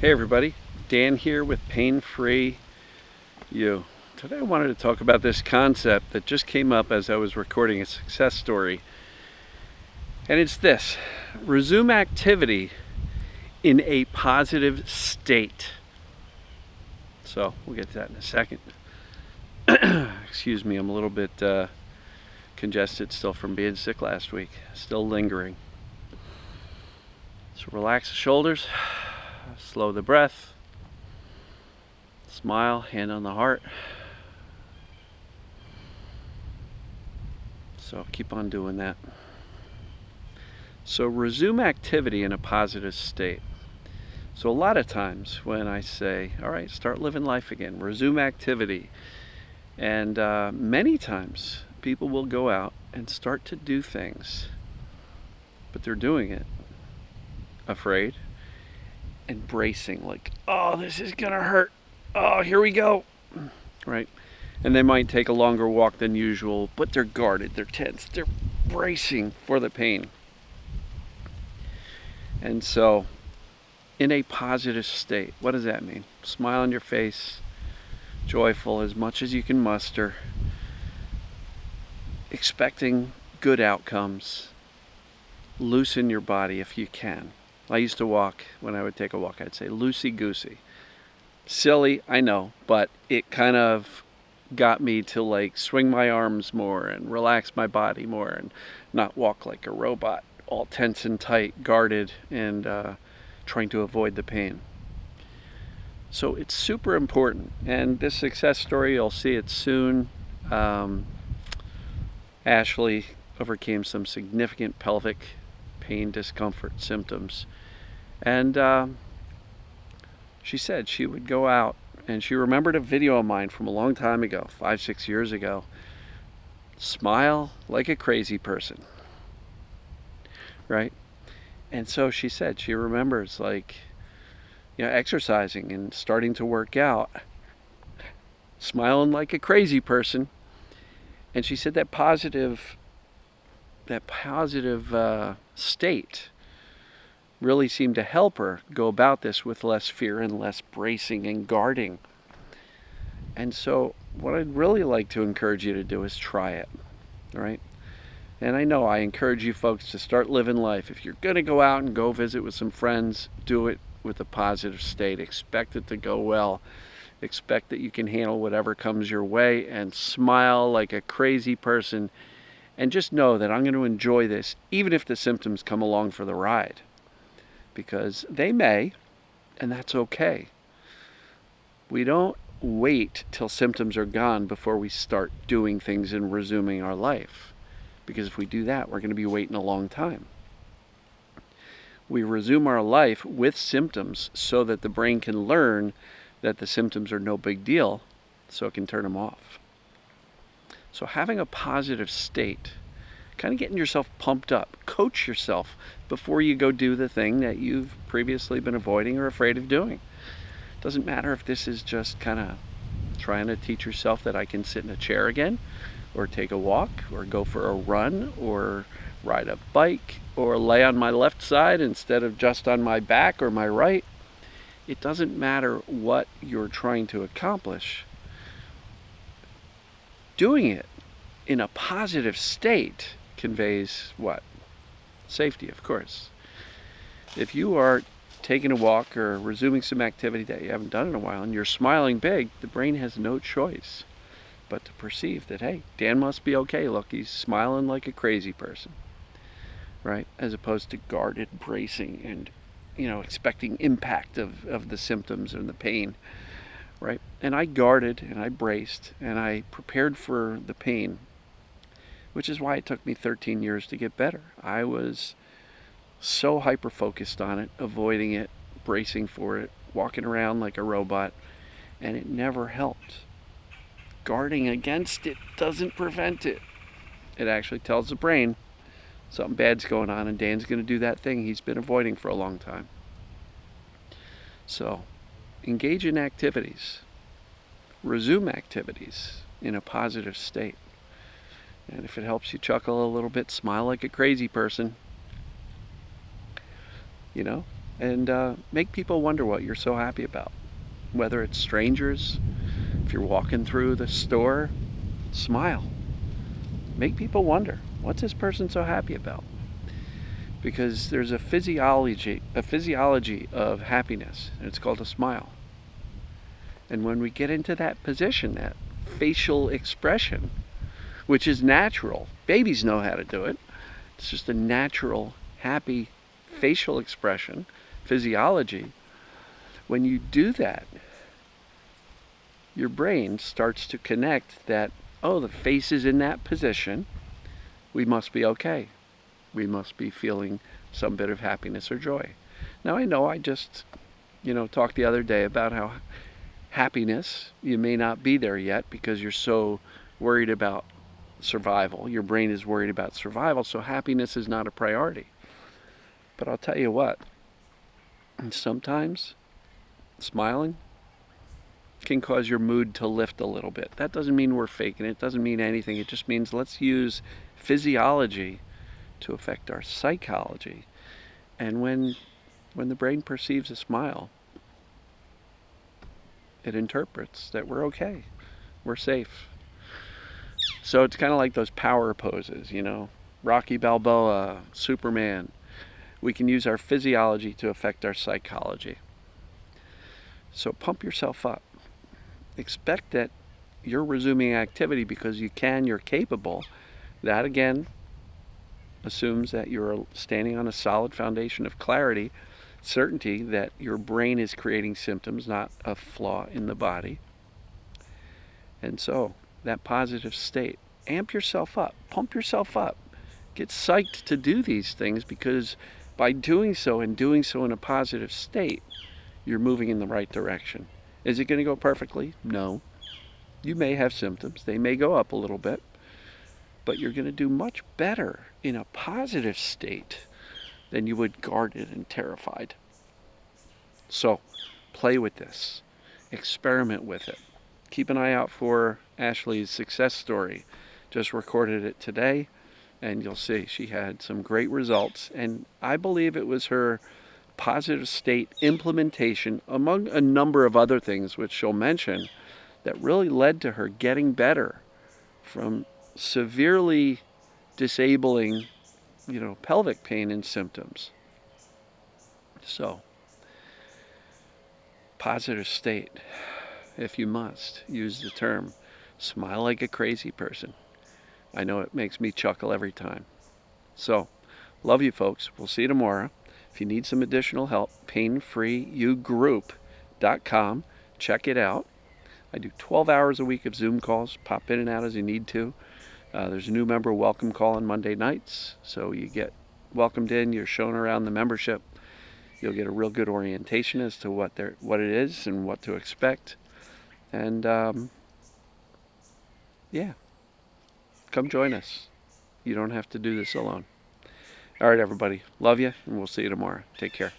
Hey everybody, Dan here with Pain Free You. Today I wanted to talk about this concept that just came up as I was recording a success story. And it's this: resume activity in a positive state. So we'll get to that in a second. Excuse me, I'm a little bit congested still from being sick last week. Still lingering. So relax the shoulders, slow the breath, smile, hand on the heart. So keep on doing that. So resume activity in a positive state. So a lot of times when I say, all right, start living life again, resume activity, and many times people will go out and start to do things, but they're doing it afraid and bracing, like, oh, this is gonna hurt. Oh, here we go. Right? And they might take a longer walk than usual, but they're guarded, they're tense, they're bracing for the pain. And so, in a positive state, what does that mean? Smile on your face, joyful as much as you can muster, expecting good outcomes. Loosen your body if you can. I used to walk, when I would take a walk, I'd say loosey-goosey. Silly, I know, but it kind of got me to like swing my arms more and relax my body more and not walk like a robot, all tense and tight, guarded, and trying to avoid the pain. So it's super important. And this success story, you'll see it soon. Ashley overcame some significant pelvic pain, discomfort, symptoms. And she said she would go out, and she remembered a video of mine from a long time ago, 5-6 years ago. Smile like a crazy person. Right? And so she said she remembers, like, exercising and starting to work out, smiling like a crazy person. And she said that positive state really seemed to help her go about this with less fear and less bracing and guarding. And so what I'd really like to encourage you to do is try it, right? And I know I encourage you folks to start living life. If you're going to go out and go visit with some friends, do it with a positive state. Expect it to go well. Expect that you can handle whatever comes your way, and smile like a crazy person. And just know that I'm going to enjoy this, even if the symptoms come along for the ride. Because they may, and that's okay. We don't wait till symptoms are gone before we start doing things and resuming our life. Because if we do that, we're going to be waiting a long time. We resume our life with symptoms so that the brain can learn that the symptoms are no big deal, so it can turn them off. So having a positive state, kind of getting yourself pumped up, coach yourself before you go do the thing that you've previously been avoiding or afraid of doing. Doesn't matter if this is just kind of trying to teach yourself that I can sit in a chair again, or take a walk, or go for a run, or ride a bike, or lay on my left side instead of just on my back or my right. It doesn't matter what you're trying to accomplish. Doing it in a positive state conveys what? Safety, of course. If you are taking a walk or resuming some activity that you haven't done in a while and you're smiling big, the brain has no choice but to perceive that, hey, Dan must be okay. Look, he's smiling like a crazy person, right? As opposed to guarded, bracing, and expecting impact of the symptoms and the pain, right? And I guarded and I braced and I prepared for the pain, which is why it took me 13 years to get better. I was so hyper-focused on it, avoiding it, bracing for it, walking around like a robot, and it never helped. Guarding against it doesn't prevent it. It actually tells the brain something bad's going on, and Dan's going to do that thing he's been avoiding for a long time. So, engage in activities. Resume activities in a positive state. And if it helps you chuckle a little bit, smile like a crazy person. and make people wonder what you're so happy about. Whether it's strangers, if you're walking through the store, smile. Make people wonder, what's this person so happy about? Because there's a physiology of happiness, and it's called a smile. And when we get into that position, that facial expression, which is natural, babies know how to do it. It's just a natural, happy facial expression, physiology. When you do that, your brain starts to connect that, oh, the face is in that position, we must be okay. We must be feeling some bit of happiness or joy. Now I know I just, talked the other day about how happiness, you may not be there yet because you're so worried about survival. Your brain is worried about survival, so happiness is not a priority. But I'll tell you what, sometimes smiling can cause your mood to lift a little bit. That doesn't mean we're faking it. It doesn't mean anything. It just means let's use physiology to affect our psychology. And when the brain perceives a smile, it interprets that we're okay, we're safe. So it's kind of like those power poses, Rocky Balboa, Superman. We can use our physiology to affect our psychology. So pump yourself up. Expect that you're resuming activity because you can, you're capable. That again assumes that you're standing on a solid foundation of clarity, certainty that your brain is creating symptoms, not a flaw in the body. And so that positive state, amp yourself up, pump yourself up, get psyched to do these things, because by doing so and doing so in a positive state, you're moving in the right direction. Is it going to go perfectly? No. You may have symptoms. They may go up a little bit, but you're going to do much better in a positive state than you would guarded and terrified. So play with this. Experiment with it. Keep an eye out for Ashley's success story. Just recorded it today, and you'll see she had some great results. And I believe it was her positive state implementation, among a number of other things which she'll mention, that really led to her getting better from severely disabling, pelvic pain and symptoms. So, positive state, if you must, use the term. Smile like a crazy person. I know it makes me chuckle every time. So, love you folks. We'll see you tomorrow. If you need some additional help, painfreeyougroup.com. Check it out. I do 12 hours a week of Zoom calls. Pop in and out as you need to. There's a new member welcome call on Monday nights. So you get welcomed in. You're shown around the membership. You'll get a real good orientation as to what it is and what to expect. And come join us. You don't have to do this alone. All right, everybody. Love you, and we'll see you tomorrow. Take care.